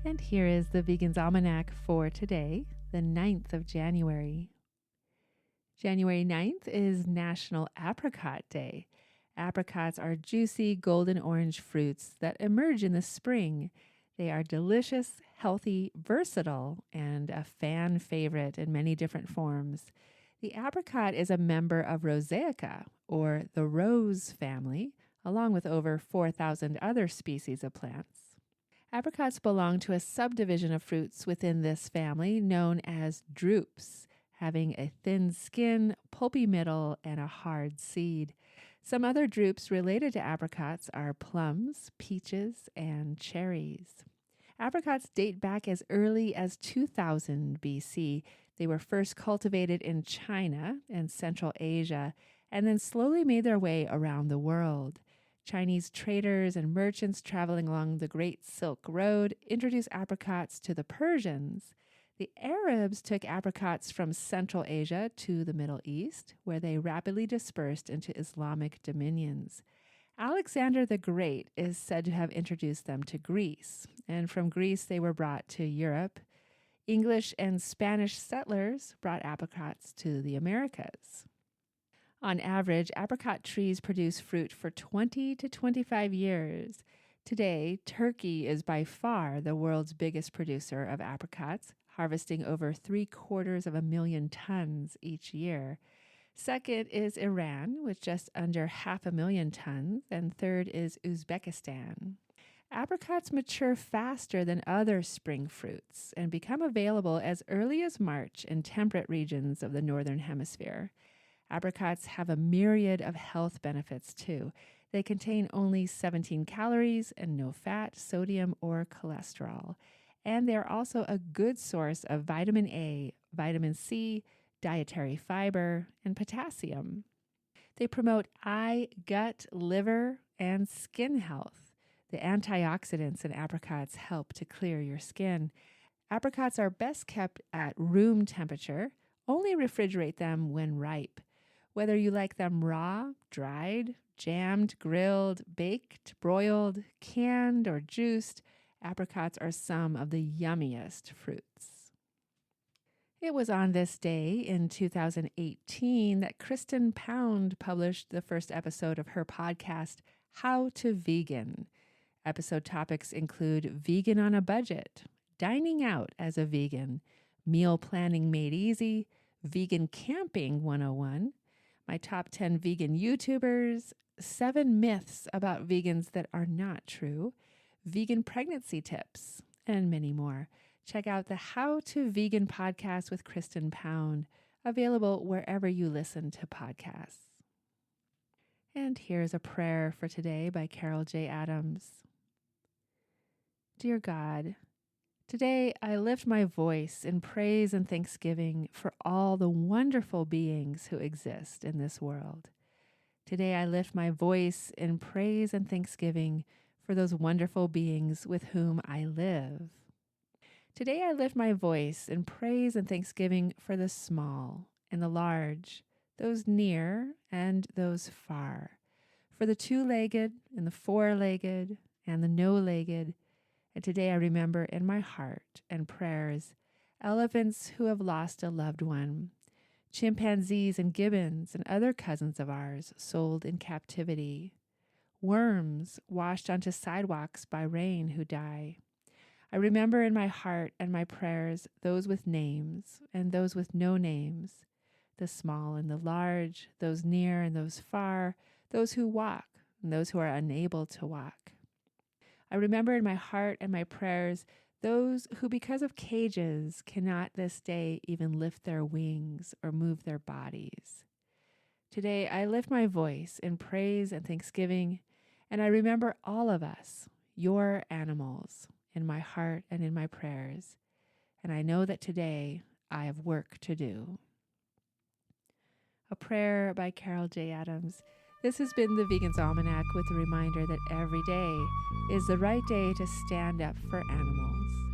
And here is the Vegan's Almanac for today, the 9th of January. January 9th is National Apricot Day. Apricots are juicy golden orange fruits that emerge in the spring. They are delicious, healthy, versatile, and a fan favorite in many different forms. The apricot is a member of Rosaceae, or the rose family, along with over 4,000 other species of plants. Apricots belong to a subdivision of fruits within this family known as drupes, having a thin skin, pulpy middle, and a hard seed. Some other drupes related to apricots are plums, peaches, and cherries. Apricots date back as early as 2000 BC. They were first cultivated in China and Central Asia, and then slowly made their way around the world. Chinese traders and merchants traveling along the Great Silk Road introduced apricots to the Persians. The Arabs took apricots from Central Asia to the Middle East, where they rapidly dispersed into Islamic dominions. Alexander the Great is said to have introduced them to Greece, and from Greece they were brought to Europe. English and Spanish settlers brought apricots to the Americas. On average, apricot trees produce fruit for 20 to 25 years. Today, Turkey is by far the world's biggest producer of apricots, harvesting over 750,000 tons each year. Second is Iran, with just under 500,000 tons, and third is Uzbekistan. Apricots mature faster than other spring fruits and become available as early as March in temperate regions of the Northern Hemisphere. Apricots have a myriad of health benefits, too. They contain only 17 calories and no fat, sodium, or cholesterol. And they are also a good source of vitamin A, vitamin C, dietary fiber, and potassium. They promote eye, gut, liver, and skin health. The antioxidants in apricots help to clear your skin. Apricots are best kept at room temperature. Only refrigerate them when ripe. Whether you like them raw, dried, jammed, grilled, baked, broiled, canned, or juiced, apricots are some of the yummiest fruits. It was on this day in 2018 that Kristen published the first episode of her podcast, How to Vegan. Episode topics include vegan on a budget, dining out as a vegan, meal planning made easy, vegan camping 101, my top 10 vegan YouTubers, 7 myths about vegans that are not true, vegan pregnancy tips, and many more. Check out the How to Vegan podcast with Kristen Pound, available wherever you listen to podcasts. And here's a prayer for today by Carol J. Adams. Dear God, today I lift my voice in praise and thanksgiving for all the wonderful beings who exist in this world. Today I lift my voice in praise and thanksgiving for those wonderful beings with whom I live. Today I lift my voice in praise and thanksgiving for the small and the large, those near and those far, for the two-legged and the four-legged and the no-legged. And today I remember in my heart and prayers elephants who have lost a loved one, chimpanzees and gibbons and other cousins of ours sold in captivity, worms washed onto sidewalks by rain who die. I remember in my heart and my prayers those with names and those with no names, the small and the large, those near and those far, those who walk and those who are unable to walk. I remember in my heart and my prayers those who, because of cages, cannot this day even lift their wings or move their bodies. Today, I lift my voice in praise and thanksgiving, and I remember all of us, your animals, in my heart and in my prayers. And I know that today I have work to do. A prayer by Carol J. Adams. This has been the Vegan's Almanac with a reminder that every day is the right day to stand up for animals.